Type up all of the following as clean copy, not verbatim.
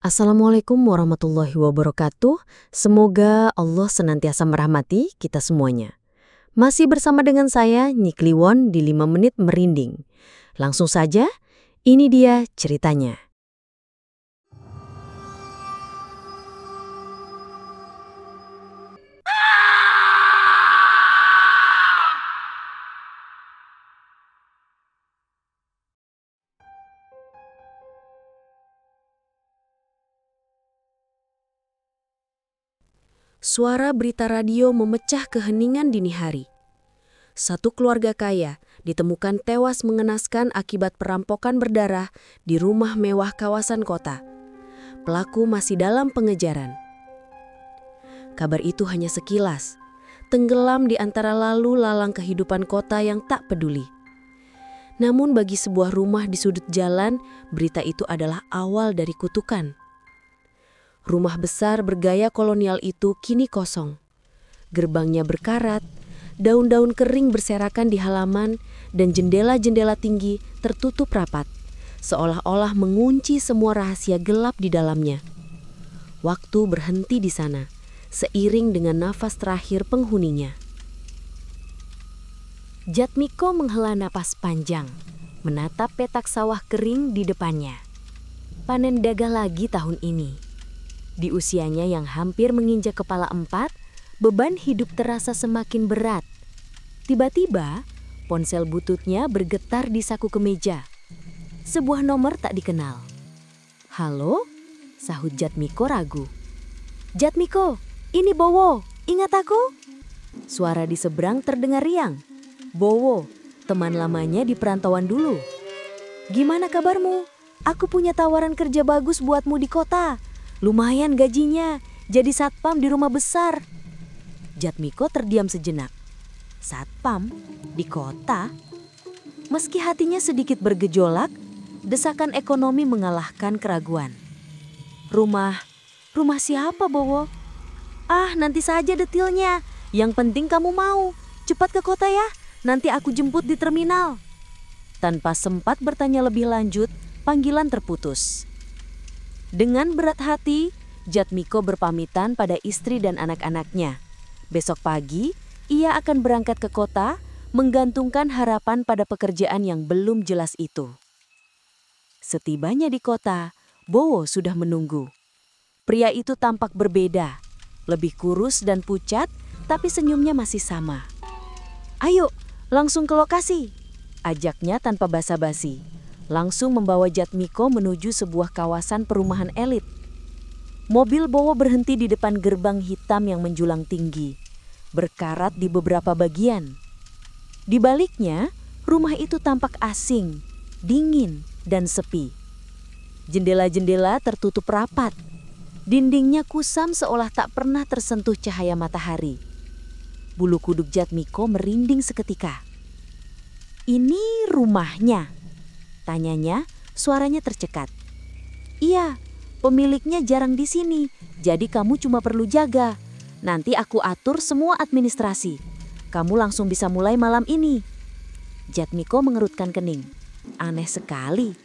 Assalamualaikum warahmatullahi wabarakatuh. Semoga Allah senantiasa merahmati kita semuanya. Masih bersama dengan saya, Nyi Kliwon di 5 Menit Merinding. Langsung saja, ini dia ceritanya. Suara berita radio memecah keheningan dini hari. Satu keluarga kaya ditemukan tewas mengenaskan akibat perampokan berdarah di rumah mewah kawasan kota. Pelaku masih dalam pengejaran. Kabar itu hanya sekilas, tenggelam di antara lalu lalang kehidupan kota yang tak peduli. Namun bagi sebuah rumah di sudut jalan, berita itu adalah awal dari kutukan. Rumah besar bergaya kolonial itu kini kosong. Gerbangnya berkarat, daun-daun kering berserakan di halaman, dan jendela-jendela tinggi tertutup rapat, seolah-olah mengunci semua rahasia gelap di dalamnya. Waktu berhenti di sana, seiring dengan nafas terakhir penghuninya. Jatmiko menghela napas panjang, menatap petak sawah kering di depannya. Panen dagang lagi tahun ini. Di usianya yang hampir menginjak kepala 4, beban hidup terasa semakin berat. Tiba-tiba, ponsel bututnya bergetar di saku kemeja. Sebuah nomor tak dikenal. "Halo?" sahut Jatmiko ragu. "Jatmiko, ini Bowo, ingat aku?" Suara di seberang terdengar riang. "Bowo, teman lamanya di perantauan dulu. Gimana kabarmu? Aku punya tawaran kerja bagus buatmu di kota. Lumayan gajinya, jadi satpam di rumah besar." Jatmiko terdiam sejenak. Satpam di kota? Meski hatinya sedikit bergejolak, desakan ekonomi mengalahkan keraguan. Rumah siapa, Bowo?" "Ah, nanti saja detailnya. Yang penting kamu mau. Cepat ke kota ya, nanti aku jemput di terminal." Tanpa sempat bertanya lebih lanjut, panggilan terputus. Dengan berat hati, Jatmiko berpamitan pada istri dan anak-anaknya. Besok pagi, ia akan berangkat ke kota, menggantungkan harapan pada pekerjaan yang belum jelas itu. Setibanya di kota, Bowo sudah menunggu. Pria itu tampak berbeda, lebih kurus dan pucat, tapi senyumnya masih sama. "Ayo, langsung ke lokasi," ajaknya tanpa basa-basi. Langsung membawa Jatmiko menuju sebuah kawasan perumahan elit. Mobil Bowo berhenti di depan gerbang hitam yang menjulang tinggi, berkarat di beberapa bagian. Di baliknya, rumah itu tampak asing, dingin, dan sepi. Jendela-jendela tertutup rapat. Dindingnya kusam seolah tak pernah tersentuh cahaya matahari. Bulu kuduk Jatmiko merinding seketika. "Ini rumahnya?" tanyanya, suaranya tercekat. "Iya, pemiliknya jarang di sini, jadi kamu cuma perlu jaga. Nanti aku atur semua administrasi. Kamu langsung bisa mulai malam ini." Jatmiko mengerutkan kening. Aneh sekali.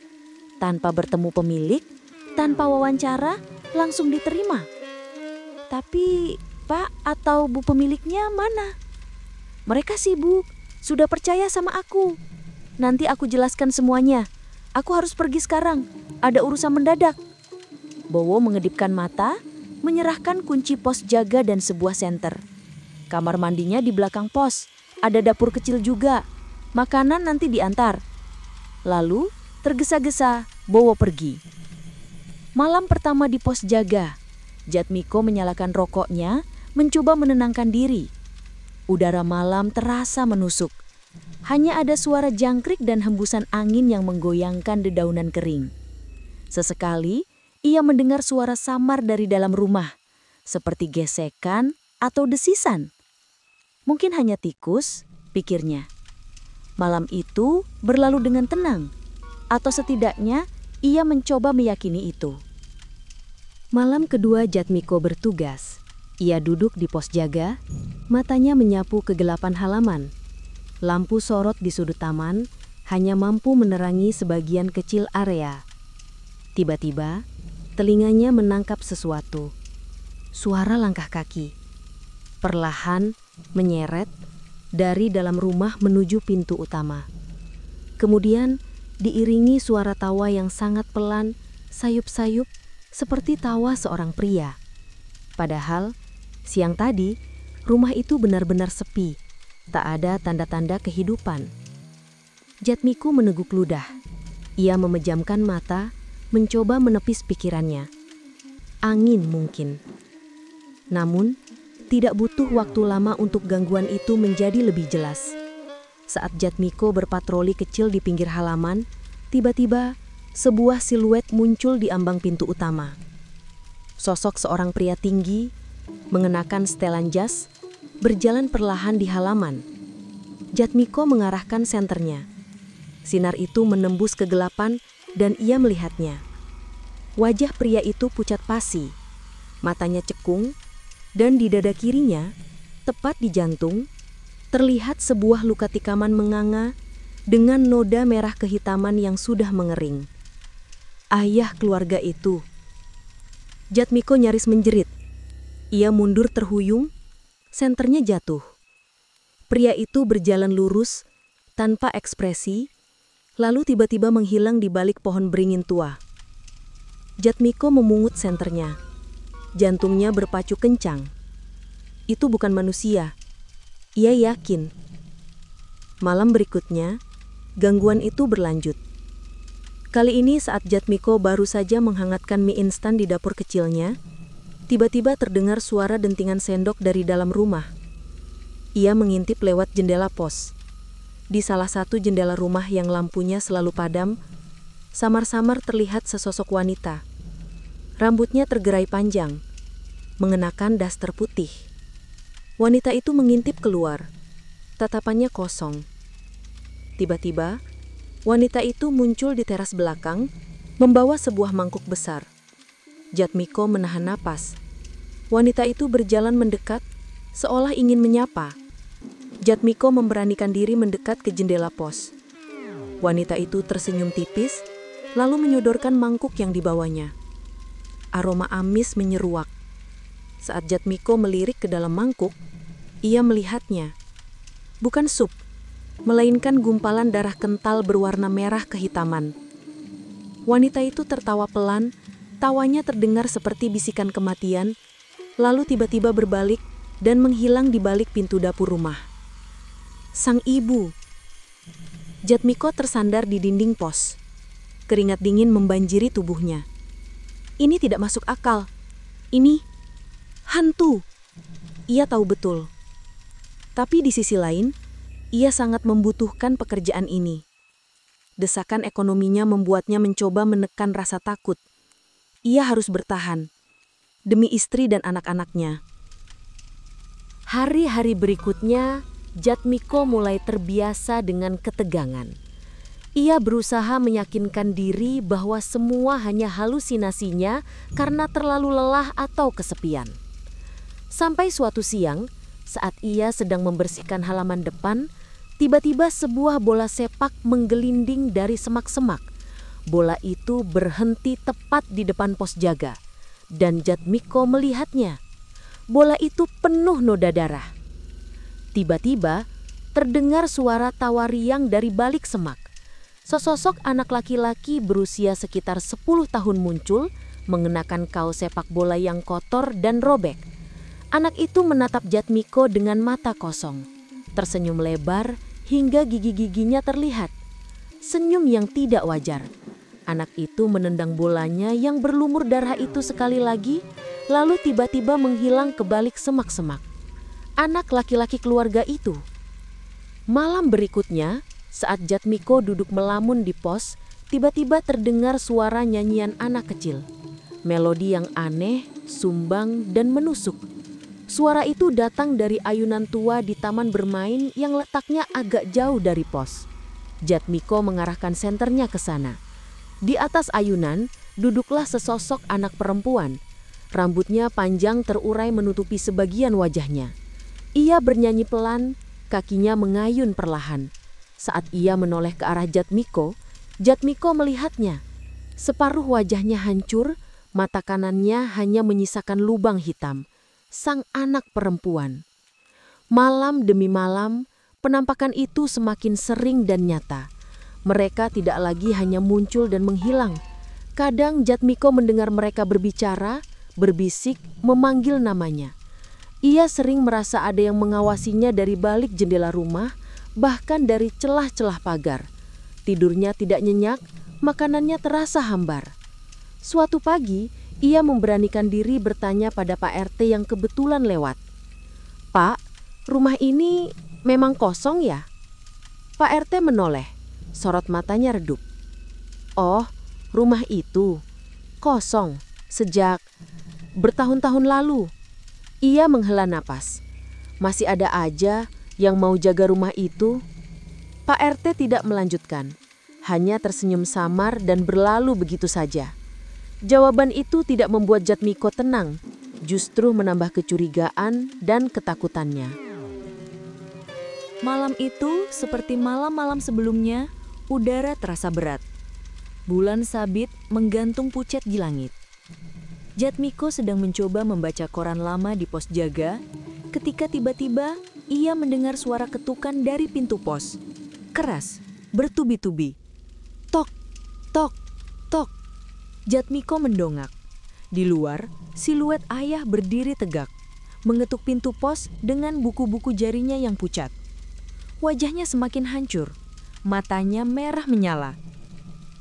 Tanpa bertemu pemilik, tanpa wawancara, langsung diterima. "Tapi Pak atau Bu pemiliknya mana?" "Mereka sibuk, sudah percaya sama aku. Nanti aku jelaskan semuanya. Aku harus pergi sekarang, ada urusan mendadak." Bowo mengedipkan mata, menyerahkan kunci pos jaga dan sebuah senter. Kamar mandinya di belakang pos, ada dapur kecil juga. Makanan nanti diantar. Lalu, tergesa-gesa, Bowo pergi. Malam pertama di pos jaga, Jatmiko menyalakan rokoknya, mencoba menenangkan diri. Udara malam terasa menusuk. Hanya ada suara jangkrik dan hembusan angin yang menggoyangkan dedaunan kering. Sesekali, ia mendengar suara samar dari dalam rumah, seperti gesekan atau desisan. Mungkin hanya tikus, pikirnya. Malam itu berlalu dengan tenang, atau setidaknya ia mencoba meyakini itu. Malam kedua Jatmiko bertugas. Ia duduk di pos jaga, matanya menyapu kegelapan halaman. Lampu sorot di sudut taman hanya mampu menerangi sebagian kecil area. Tiba-tiba, Telinganya menangkap sesuatu. Suara langkah kaki. Perlahan menyeret dari dalam rumah menuju pintu utama. Kemudian diiringi suara tawa yang sangat pelan, sayup-sayup, seperti tawa seorang pria. Padahal, siang tadi, rumah itu benar-benar sepi. Tak ada tanda-tanda kehidupan. Jatmiko meneguk ludah. Ia memejamkan mata, mencoba menepis pikirannya. Angin mungkin. Namun, tidak butuh waktu lama untuk gangguan itu menjadi lebih jelas. Saat Jatmiko berpatroli kecil di pinggir halaman, tiba-tiba sebuah siluet muncul di ambang pintu utama. Sosok seorang pria tinggi, mengenakan setelan jas, berjalan perlahan di halaman. Jatmiko mengarahkan senternya. Sinar itu menembus kegelapan dan ia melihatnya. Wajah pria itu pucat pasi, matanya cekung, dan di dada kirinya, tepat di jantung, terlihat sebuah luka tikaman menganga dengan noda merah kehitaman yang sudah mengering. Ayah keluarga itu. Jatmiko nyaris menjerit. Ia mundur terhuyung, senternya jatuh. Pria itu berjalan lurus, tanpa ekspresi, lalu tiba-tiba menghilang di balik pohon beringin tua. Jatmiko memungut senternya. Jantungnya berpacu kencang. Itu bukan manusia. Ia yakin. Malam berikutnya, gangguan itu berlanjut. Kali ini saat Jatmiko baru saja menghangatkan mie instan di dapur kecilnya, tiba-tiba terdengar suara dentingan sendok dari dalam rumah. Ia mengintip lewat jendela pos. Di salah satu jendela rumah yang lampunya selalu padam, samar-samar terlihat sesosok wanita. Rambutnya tergerai panjang, mengenakan daster putih. Wanita itu mengintip keluar, tatapannya kosong. Tiba-tiba, wanita itu muncul di teras belakang, membawa sebuah mangkuk besar. Jatmiko menahan napas. Wanita itu berjalan mendekat, seolah ingin menyapa. Jatmiko memberanikan diri mendekat ke jendela pos. Wanita itu tersenyum tipis, lalu menyodorkan mangkuk yang dibawanya. Aroma amis menyeruak. Saat Jatmiko melirik ke dalam mangkuk, ia melihatnya. Bukan sup, melainkan gumpalan darah kental berwarna merah kehitaman. Wanita itu tertawa pelan, tawanya terdengar seperti bisikan kematian, lalu tiba-tiba berbalik dan menghilang di balik pintu dapur rumah. Sang ibu. Jatmiko tersandar di dinding pos. Keringat dingin membanjiri tubuhnya. Ini tidak masuk akal. Ini hantu. Ia tahu betul. Tapi di sisi lain, ia sangat membutuhkan pekerjaan ini. Desakan ekonominya membuatnya mencoba menekan rasa takut. Ia harus bertahan, demi istri dan anak-anaknya. Hari-hari berikutnya, Jatmiko mulai terbiasa dengan ketegangan. Ia berusaha meyakinkan diri bahwa semua hanya halusinasinya karena terlalu lelah atau kesepian. Sampai suatu siang, saat ia sedang membersihkan halaman depan, tiba-tiba sebuah bola sepak menggelinding dari semak-semak. Bola itu berhenti tepat di depan pos jaga, dan Jatmiko melihatnya. Bola itu penuh noda darah. Tiba-tiba, terdengar suara tawa riang dari balik semak. Sesosok anak laki-laki berusia sekitar 10 tahun muncul, mengenakan kaos sepak bola yang kotor dan robek. Anak itu menatap Jatmiko dengan mata kosong, tersenyum lebar hingga gigi-giginya terlihat. Senyum yang tidak wajar. Anak itu menendang bolanya yang berlumur darah itu sekali lagi, lalu tiba-tiba menghilang ke balik semak-semak. Anak laki-laki keluarga itu. Malam berikutnya, saat Jatmiko duduk melamun di pos, tiba-tiba terdengar suara nyanyian anak kecil. Melodi yang aneh, sumbang, dan menusuk. Suara itu datang dari ayunan tua di taman bermain yang letaknya agak jauh dari pos. Jatmiko mengarahkan senternya ke sana. Di atas ayunan, duduklah sesosok anak perempuan. Rambutnya panjang terurai menutupi sebagian wajahnya. Ia bernyanyi pelan, kakinya mengayun perlahan. Saat ia menoleh ke arah Jatmiko, Jatmiko melihatnya. Separuh wajahnya hancur, Mata kanannya hanya menyisakan lubang hitam, sang anak perempuan. Malam demi malam, penampakan itu semakin sering dan nyata. Mereka tidak lagi hanya muncul dan menghilang. Kadang Jatmiko mendengar mereka berbicara, berbisik, memanggil namanya. Ia sering merasa ada yang mengawasinya dari balik jendela rumah, bahkan dari celah-celah pagar. Tidurnya tidak nyenyak, makanannya terasa hambar. Suatu pagi, ia memberanikan diri bertanya pada Pak RT yang kebetulan lewat. "Pak, rumah ini memang kosong ya?" Pak RT menoleh, sorot matanya redup. "Oh, rumah itu kosong sejak bertahun-tahun lalu." Ia menghela napas. "Masih ada aja yang mau jaga rumah itu." Pak RT tidak melanjutkan, hanya tersenyum samar dan berlalu begitu saja. Jawaban itu tidak membuat Jatmiko tenang, justru menambah kecurigaan dan ketakutannya. Malam itu, seperti malam-malam sebelumnya, udara terasa berat. Bulan sabit menggantung pucat di langit. Jatmiko sedang mencoba membaca koran lama di pos jaga, ketika tiba-tiba ia mendengar suara ketukan dari pintu pos. Keras, bertubi-tubi. Tok, tok, tok. Jatmiko mendongak. Di luar, siluet ayah berdiri tegak, mengetuk pintu pos dengan buku-buku jarinya yang pucat. Wajahnya semakin hancur, matanya merah menyala.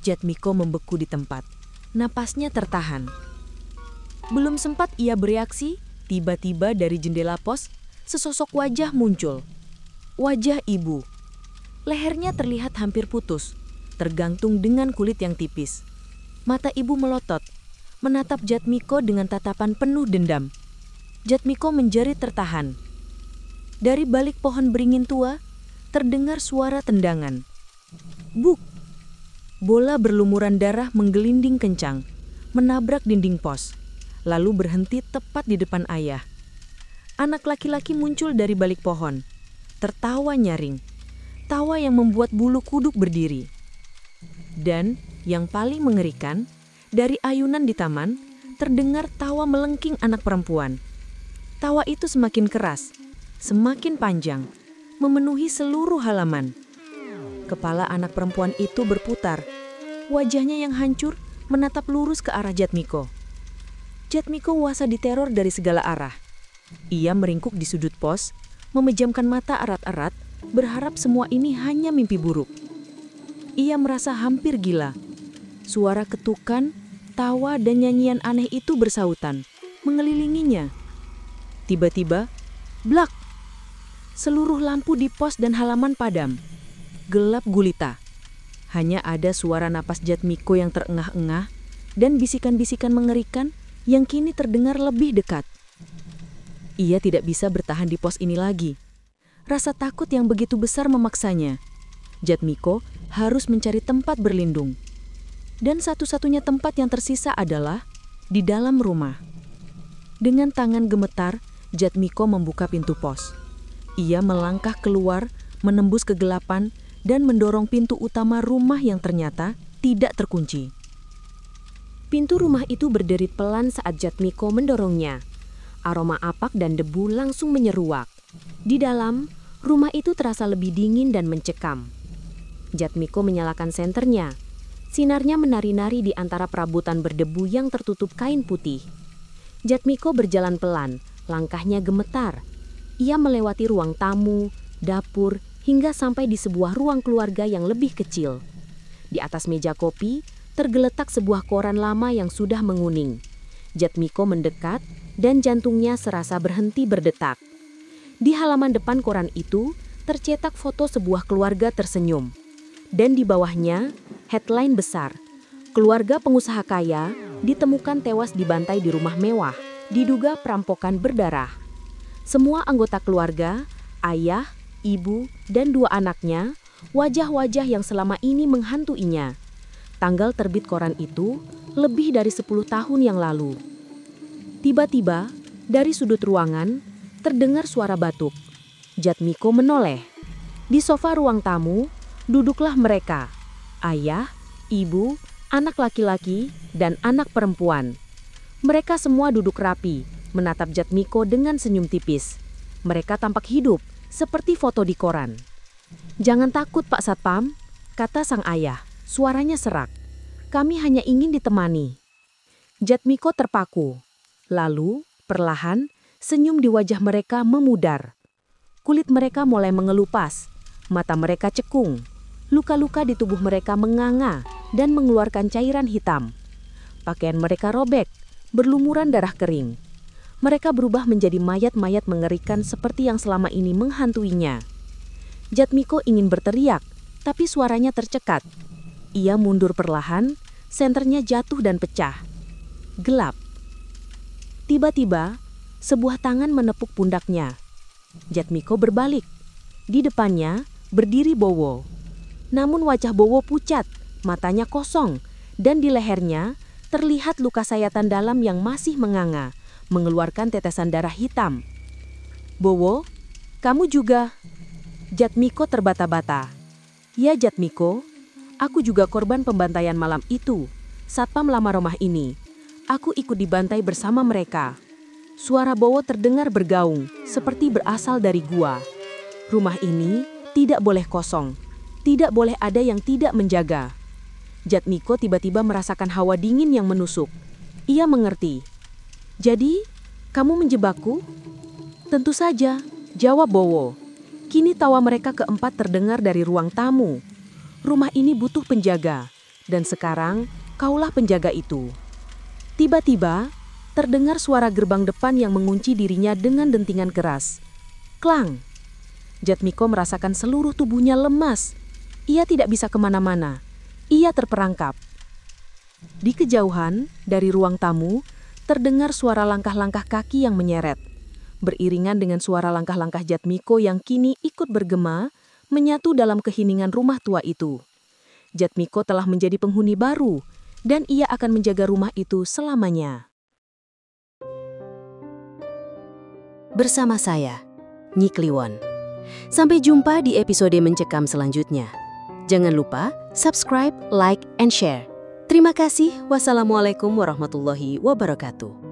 Jatmiko membeku di tempat, napasnya tertahan. Belum sempat ia bereaksi, tiba-tiba dari jendela pos, sesosok wajah muncul. Wajah ibu. Lehernya terlihat hampir putus, tergantung dengan kulit yang tipis. Mata ibu melotot, menatap Jatmiko dengan tatapan penuh dendam. Jatmiko menjerit tertahan. Dari balik pohon beringin tua, terdengar suara tendangan. Buk! Bola berlumuran darah menggelinding kencang, menabrak dinding pos, lalu berhenti tepat di depan ayah. Anak laki-laki muncul dari balik pohon, tertawa nyaring, tawa yang membuat bulu kuduk berdiri. Dan yang paling mengerikan, dari ayunan di taman, terdengar tawa melengking anak perempuan. Tawa itu semakin keras, semakin panjang, memenuhi seluruh halaman. Kepala anak perempuan itu berputar, wajahnya yang hancur menatap lurus ke arah Jatmiko. Jatmiko wasa diteror dari segala arah. Ia meringkuk di sudut pos, memejamkan mata erat-erat, berharap semua ini hanya mimpi buruk. Ia merasa hampir gila. Suara ketukan, tawa, dan nyanyian aneh itu bersautan, mengelilinginya. Tiba-tiba, blak! Seluruh lampu di pos dan halaman padam. Gelap gulita. Hanya ada suara napas Jatmiko yang terengah-engah dan bisikan-bisikan mengerikan yang kini terdengar lebih dekat. Ia tidak bisa bertahan di pos ini lagi. Rasa takut yang begitu besar memaksanya. Jatmiko harus mencari tempat berlindung. Dan satu-satunya tempat yang tersisa adalah di dalam rumah. Dengan tangan gemetar, Jatmiko membuka pintu pos. Ia melangkah keluar, menembus kegelapan, dan mendorong pintu utama rumah yang ternyata tidak terkunci. Pintu rumah itu berderit pelan saat Jatmiko mendorongnya. Aroma apak dan debu langsung menyeruak. Di dalam, rumah itu terasa lebih dingin dan mencekam. Jatmiko menyalakan senternya. Sinarnya menari-nari di antara perabotan berdebu yang tertutup kain putih. Jatmiko berjalan pelan, langkahnya gemetar. Ia melewati ruang tamu, dapur, hingga sampai di sebuah ruang keluarga yang lebih kecil. Di atas meja kopi, tergeletak sebuah koran lama yang sudah menguning. Jatmiko mendekat dan jantungnya serasa berhenti berdetak. Di halaman depan koran itu, tercetak foto sebuah keluarga tersenyum. Dan di bawahnya, headline besar, keluarga pengusaha kaya ditemukan tewas dibantai di rumah mewah, diduga perampokan berdarah. Semua anggota keluarga, ayah, ibu, dan 2 anaknya, wajah-wajah yang selama ini menghantuinya. Tanggal terbit koran itu lebih dari 10 tahun yang lalu. Tiba-tiba, dari sudut ruangan, terdengar suara batuk. Jatmiko menoleh. Di sofa ruang tamu, duduklah mereka, ayah, ibu, anak laki-laki, dan anak perempuan. Mereka semua duduk rapi, menatap Jatmiko dengan senyum tipis. Mereka tampak hidup, seperti foto di koran. "Jangan takut, Pak Satpam," kata sang ayah. Suaranya serak. "Kami hanya ingin ditemani." Jatmiko terpaku. Lalu, perlahan, senyum di wajah mereka memudar. Kulit mereka mulai mengelupas, mata mereka cekung. Luka-luka di tubuh mereka menganga dan mengeluarkan cairan hitam. Pakaian mereka robek, berlumuran darah kering. Mereka berubah menjadi mayat-mayat mengerikan seperti yang selama ini menghantuinya. Jatmiko ingin berteriak, tapi suaranya tercekat. Ia mundur perlahan, senternya jatuh dan pecah. Gelap. Tiba-tiba, sebuah tangan menepuk pundaknya. Jatmiko berbalik. Di depannya, berdiri Bowo. Namun wajah Bowo pucat, matanya kosong, dan di lehernya terlihat luka sayatan dalam yang masih menganga, mengeluarkan tetesan darah hitam. "Bowo, kamu juga?" Jatmiko terbata-bata. "Ya Jatmiko, aku juga korban pembantaian malam itu. Satpam lama rumah ini. Aku ikut dibantai bersama mereka." Suara Bowo terdengar bergaung, seperti berasal dari gua. "Rumah ini tidak boleh kosong. Tidak boleh ada yang tidak menjaga." Jatmiko tiba-tiba merasakan hawa dingin yang menusuk. Ia mengerti. "Jadi, kamu menjebakku?" "Tentu saja," jawab Bowo. Kini tawa mereka keempat terdengar dari ruang tamu. "Rumah ini butuh penjaga, dan sekarang kaulah penjaga itu." Tiba-tiba, terdengar suara gerbang depan yang mengunci dirinya dengan dentingan keras. Klang! Jatmiko merasakan seluruh tubuhnya lemas. Ia tidak bisa kemana-mana. Ia terperangkap. Di kejauhan, dari ruang tamu, terdengar suara langkah-langkah kaki yang menyeret. Beriringan dengan suara langkah-langkah Jatmiko yang kini ikut bergema, menyatu dalam keheningan rumah tua itu. Jatmiko telah menjadi penghuni baru, dan ia akan menjaga rumah itu selamanya. Bersama saya, Nyi Kliwon. Sampai jumpa di episode Mencekam selanjutnya. Jangan lupa subscribe, like, and share. Terima kasih. Wassalamualaikum warahmatullahi wabarakatuh.